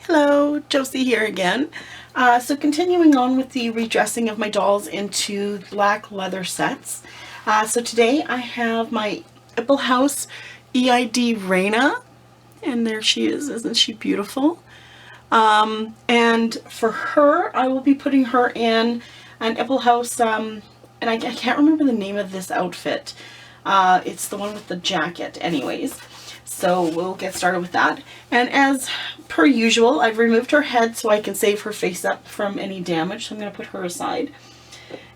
Hello, Josie here again. So continuing on with the redressing of my dolls into black leather sets. So today I have my Iplehouse EID Rania, and there she is. Isn't she beautiful? And for her, I will be putting her in an Iplehouse, and I can't remember the name of this outfit. It's the one with the jacket anyways. So we'll get started with that. And as per usual, I've removed her head so I can save her face up from any damage. So I'm going to put her aside.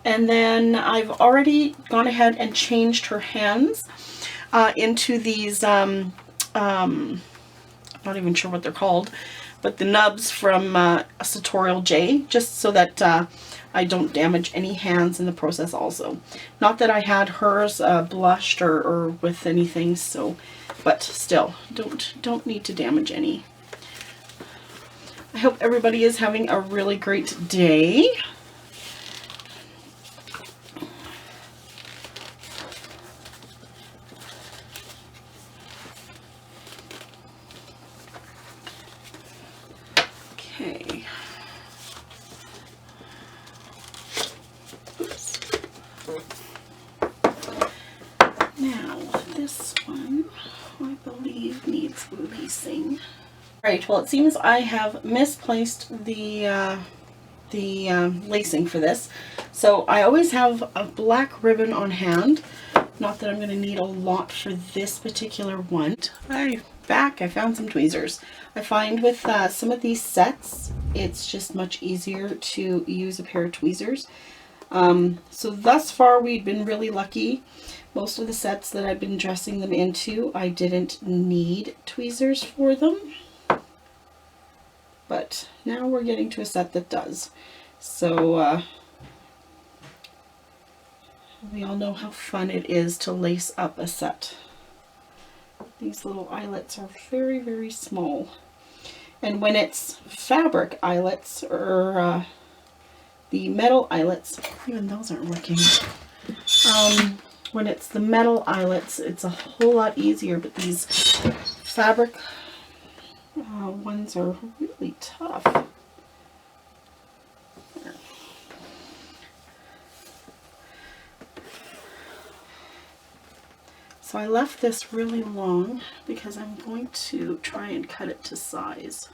And then I've already gone ahead and changed her hands into these, I'm not even sure what they're called, but the nubs from Sartorial J, just so that I don't damage any hands in the process also. Not that I had hers blushed or with anything, so, but still, don't need to damage any. I hope everybody is having a really great day. Okay. Oops. Now, this one, I believe, needs releasing. Alright, well, it seems I have misplaced the lacing for this. So I always have a black ribbon on hand. Not that I'm going to need a lot for this particular one. I found some tweezers. I find with some of these sets, it's just much easier to use a pair of tweezers. So thus far we've been really lucky. Most of the sets that I've been dressing them into, I didn't need tweezers for them. But now we're getting to a set that does. So we all know how fun it is to lace up a set. These little eyelets are very, very small. And when it's fabric eyelets or the metal eyelets, even those aren't working. When it's the metal eyelets, it's a whole lot easier, but these fabric ones are really tough. So I left this really long because I'm going to try and cut it to size.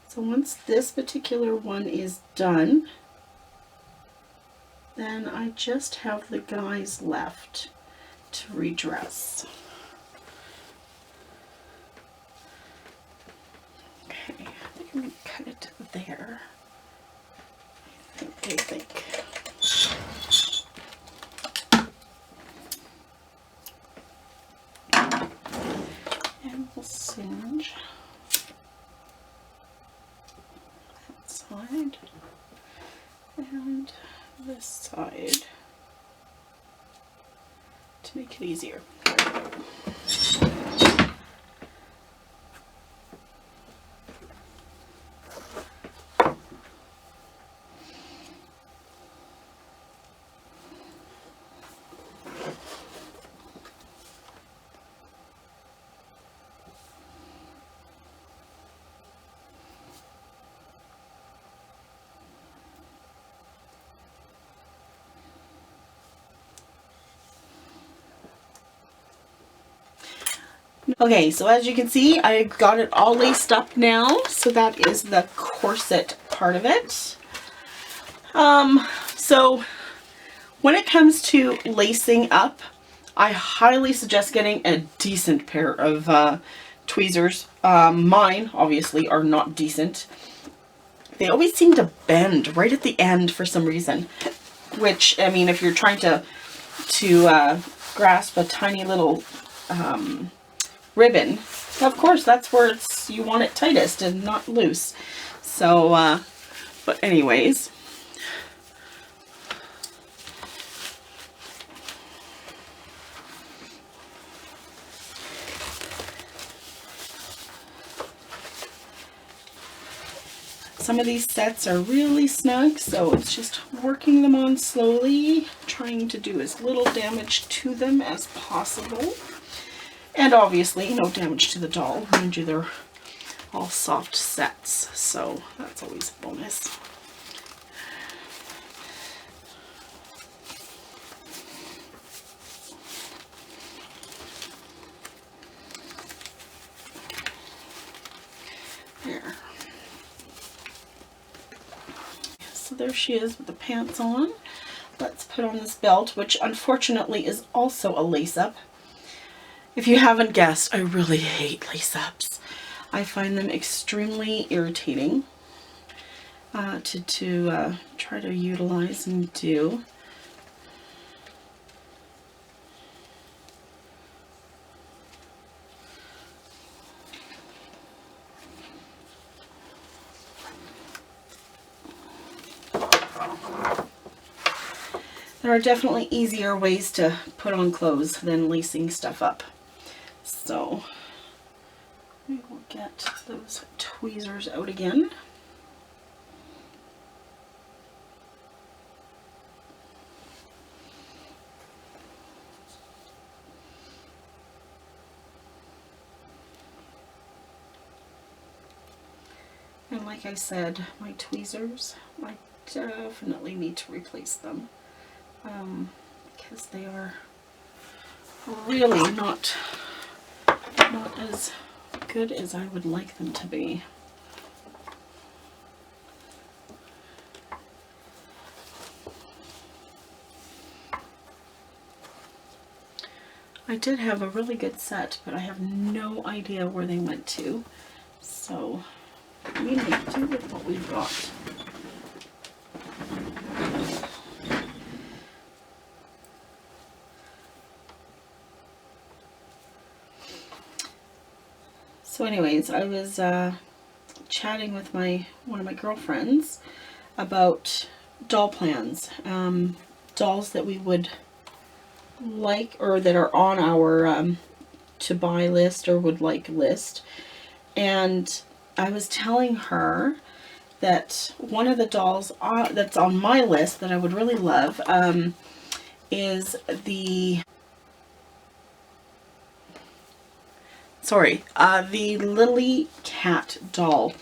So once this particular one is done, then I just have the guys left to redress. Okay, I think I'm going to cut it to there. I think. And we'll singe that side and this side to make it easier. There we go. Okay, so as you can see, I've got it all laced up now. So that is the corset part of it. So when it comes to lacing up, I highly suggest getting a decent pair of tweezers. Mine, obviously, are not decent. They always seem to bend right at the end for some reason. Which, I mean, if you're trying to grasp a tiny little ribbon, of course that's where you want it tightest and not loose. So but anyways, Some of these sets are really snug, so it's just working them on slowly, trying to do as little damage to them as possible. And obviously, no damage to the doll. Mind you, they're all soft sets, so that's always a bonus. There. So there she is with the pants on. Let's put on this belt, which unfortunately is also a lace-up. If you haven't guessed, I really hate lace-ups. I find them extremely irritating to try to utilize and do. There are definitely easier ways to put on clothes than lacing stuff up. So we will get those tweezers out again. And like I said, my tweezers, I definitely need to replace them. Because they are really not as good as I would like them to be. I did have a really good set, but I have no idea where they went to. So we need to do with what we've got. So anyways, I was chatting with one of my girlfriends about doll plans, dolls that we would like or that are on our to buy list or would like list. And I was telling her that one of the dolls that's on my list that I would really love is the Lily Cat doll.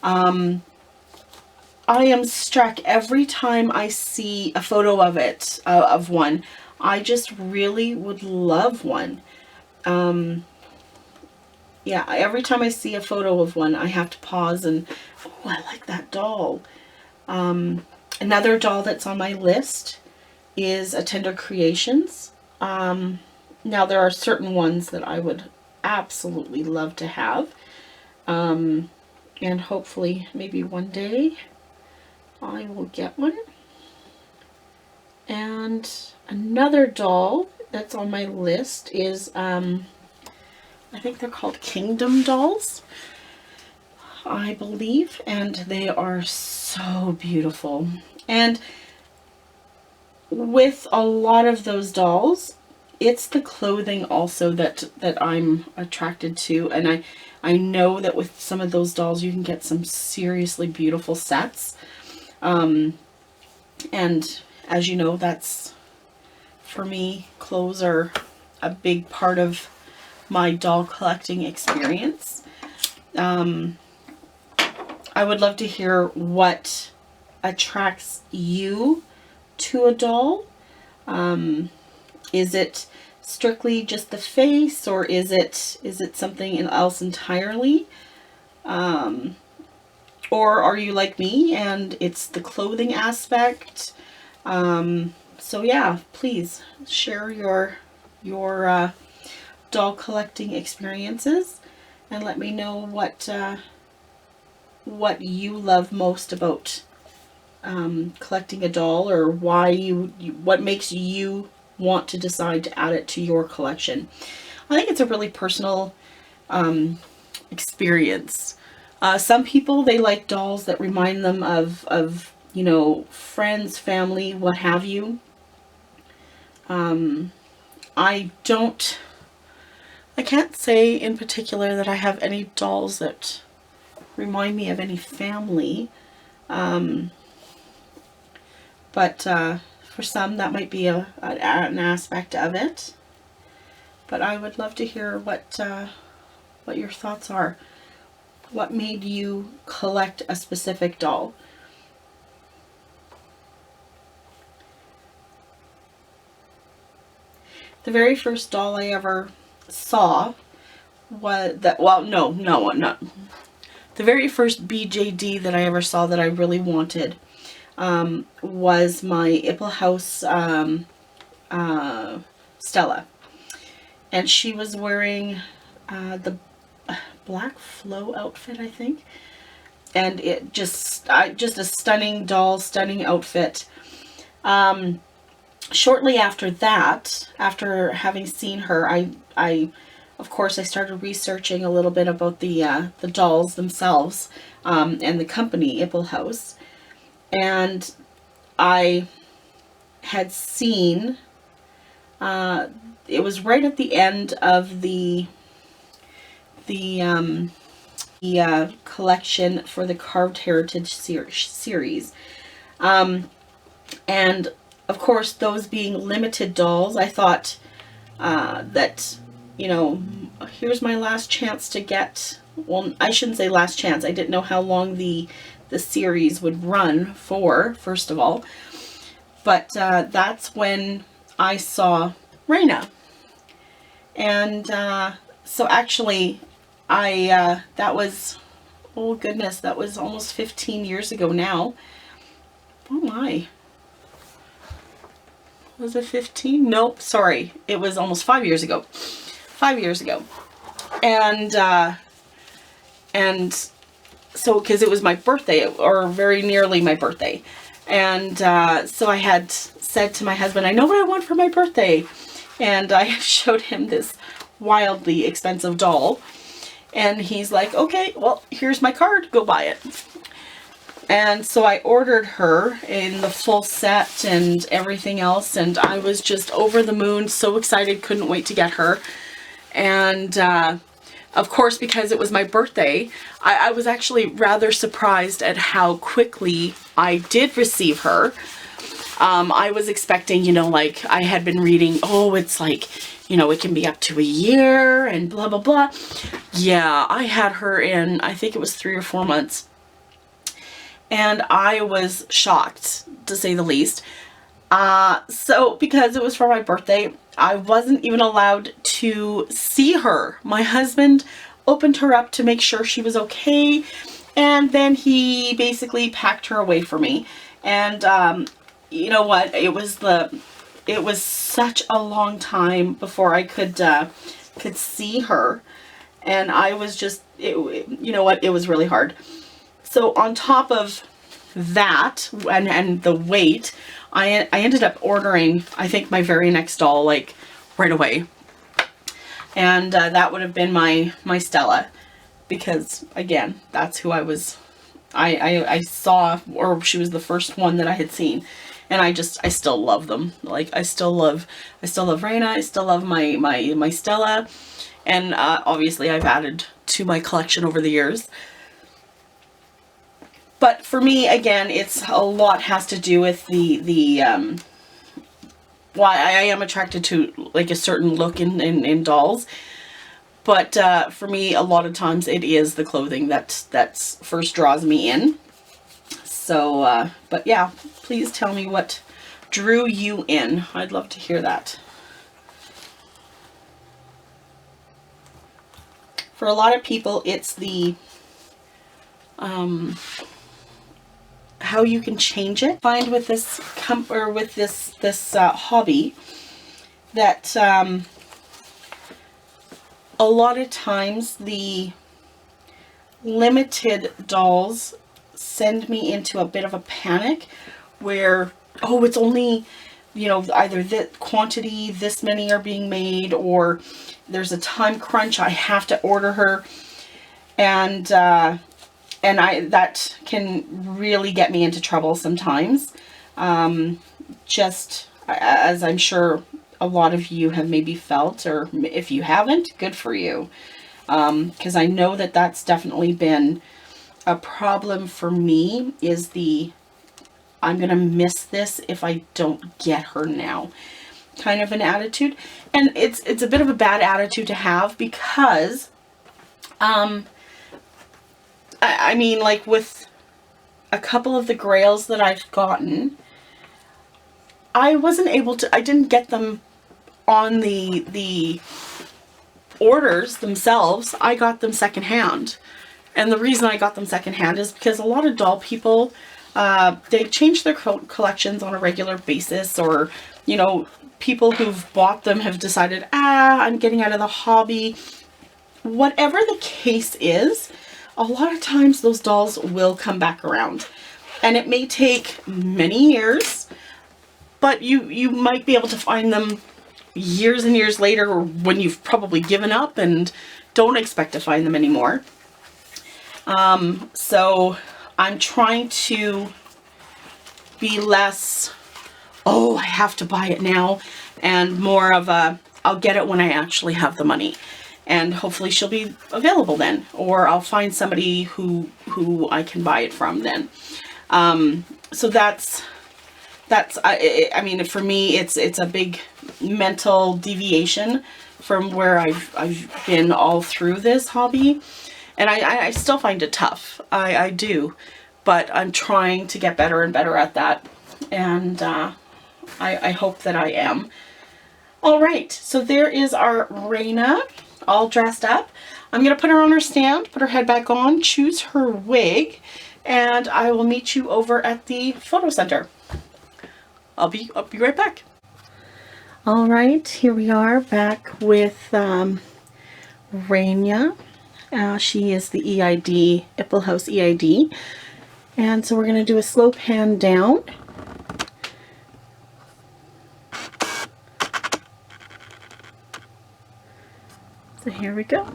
I am struck every time I see a photo of it, of one. I just really would love one. Yeah, every time I see a photo of one, I have to pause and, oh, I like that doll. Another doll that's on my list is a Tender Creations. Now there are certain ones that I would absolutely love to have, and hopefully maybe one day I will get one. And another doll that's on my list is I think they're called Kingdom dolls, I believe, and they are so beautiful. And with a lot of those dolls, it's the clothing also that I'm attracted to, and I know that with some of those dolls you can get some seriously beautiful sets. And as you know, that's, for me, clothes are a big part of my doll collecting experience. I would love to hear what attracts you to a doll. Is it strictly just the face, or is it something else entirely? Or are you like me and it's the clothing aspect? So yeah, please share your doll collecting experiences and let me know what you love most about collecting a doll, or why what makes you want to decide to add it to your collection. I think it's a really personal experience. Some people, they like dolls that remind them of you know, friends, family, what have you. I can't say in particular that I have any dolls that remind me of any family. But for some, that might be an aspect of it. But I would love to hear what your thoughts are. What made you collect a specific doll? The very first doll I ever saw was that, well, no, not. The very first BJD that I ever saw that I really wanted was my Iplehouse Stella. And she was wearing the black flow outfit, I think. And it just a stunning doll, stunning outfit. Shortly after that, after having seen her, I of course I started researching a little bit about the dolls themselves and the company Iplehouse, and I had seen it was right at the end of the collection for the Carved Heritage series, and of course, those being limited dolls, I thought that, you know, here's my last chance to get, well, I shouldn't say last chance. I didn't know how long the series would run for, first of all. But that's when I saw Rania. And so actually, that was, oh goodness, that was almost 15 years ago now. Oh my. Was it 15? Nope, sorry. It was almost 5 years ago. 5 years ago. And so, because it was my birthday, or very nearly my birthday. And so I had said to my husband, I know what I want for my birthday. And I showed him this wildly expensive doll. And he's like, okay, well, here's my card. Go buy it. And so I ordered her in the full set and everything else, and I was just over the moon, so excited, couldn't wait to get her. And of course, because it was my birthday, I was actually rather surprised at how quickly I did receive her. I was expecting, you know, like I had been reading, oh, it's like, you know, it can be up to a year and blah, blah, blah. Yeah, I had her in, I think it was 3 or 4 months. And I was shocked, to say the least. So, because it was for my birthday, I wasn't even allowed to see her. My husband opened her up to make sure she was okay, and then he basically packed her away for me. And you know what? It was such a long time before I could see her, and I was just, you know what? It was really hard. So on top of that, and the wait, I ended up ordering, I think, my very next doll, like, right away. And that would have been my Stella. Because, again, that's who I was, I saw, or she was the first one that I had seen. And I still love them. Like, I still love Rania, I still love my Stella. And obviously I've added to my collection over the years. But for me, again, it's a lot has to do with why I am attracted to, like, a certain look in dolls. But for me, a lot of times it is the clothing that first draws me in. So, but yeah, please tell me what drew you in. I'd love to hear that. For a lot of people, it's the how you can change it. Find with this hobby that a lot of times the limited dolls send me into a bit of a panic where, oh, it's only, you know, either the quantity, this many are being made, or there's a time crunch, I have to order her. And that can really get me into trouble sometimes. Just as I'm sure a lot of you have maybe felt, or if you haven't, good for you. Because I know that that's definitely been a problem for me is the I'm gonna miss this if I don't get her now kind of an attitude. And it's a bit of a bad attitude to have, because I mean, like with a couple of the grails that I've gotten, I didn't get them on the orders themselves. I got them secondhand. And the reason I got them secondhand is because a lot of doll people, they change their collections on a regular basis, or, you know, people who've bought them have decided, I'm getting out of the hobby. Whatever the case is, a lot of times those dolls will come back around. And it may take many years, but you might be able to find them years and years later, when you've probably given up and don't expect to find them anymore. So I'm trying to be less, oh, I have to buy it now, and more of a, I'll get it when I actually have the money. And hopefully she'll be available then, or I'll find somebody who I can buy it from then. So that's I mean, for me, it's a big mental deviation from where I've been all through this hobby. And I still find it tough. I do, but I'm trying to get better and better at that. And I hope that I am. All right, so there is our Raina, all dressed up. I'm gonna put her on her stand, put her head back on, choose her wig, and I will meet you over at the photo center. I'll be right back. All right, here we are back with Rania. She is the EID, Iplehouse EID. And so we're going to do a slow pan down. So here we go.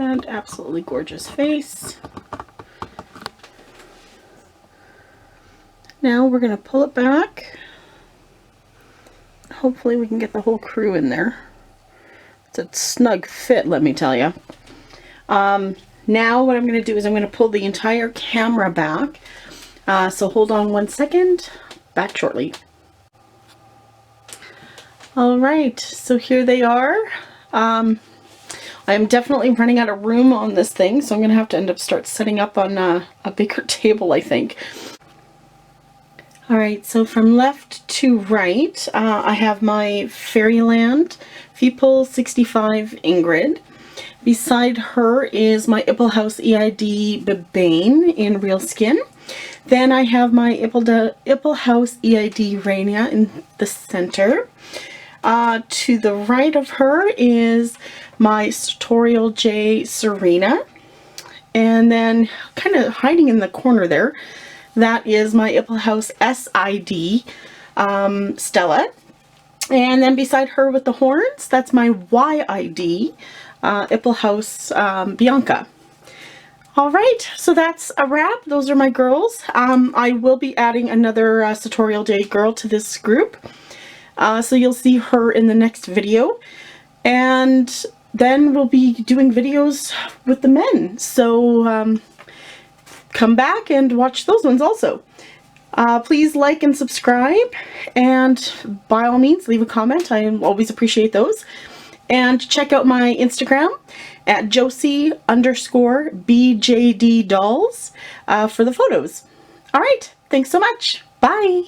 And absolutely gorgeous face. Now we're going to pull it back. Hopefully we can get the whole crew in there. It's a snug fit, let me tell you. Now what I'm going to do is I'm going to pull the entire camera back. So hold on one second. Back shortly. All right, so here they are. I'm definitely running out of room on this thing, so I'm going to have to end up setting up on a bigger table, I think. Alright, so from left to right, I have my Fairyland Feeple 65 Ingrid. Beside her is my Iplehouse EID Bebane in Real Skin. Then I have my Iplehouse EID Rania in the center. To the right of her is my Sartorial J Serena. And then kind of hiding in the corner there, that is my Iplehouse SID Stella. And then beside her with the horns, that's my YID Iplehouse Bianca. Alright, so that's a wrap. Those are my girls. I will be adding another Sartorial J girl to this group. So you'll see her in the next video. And then we'll be doing videos with the men. So come back and watch those ones also. Please like and subscribe, and by all means leave a comment. I always appreciate those. And check out my Instagram at Josie_BJD Dolls for the photos. Alright, thanks so much. Bye!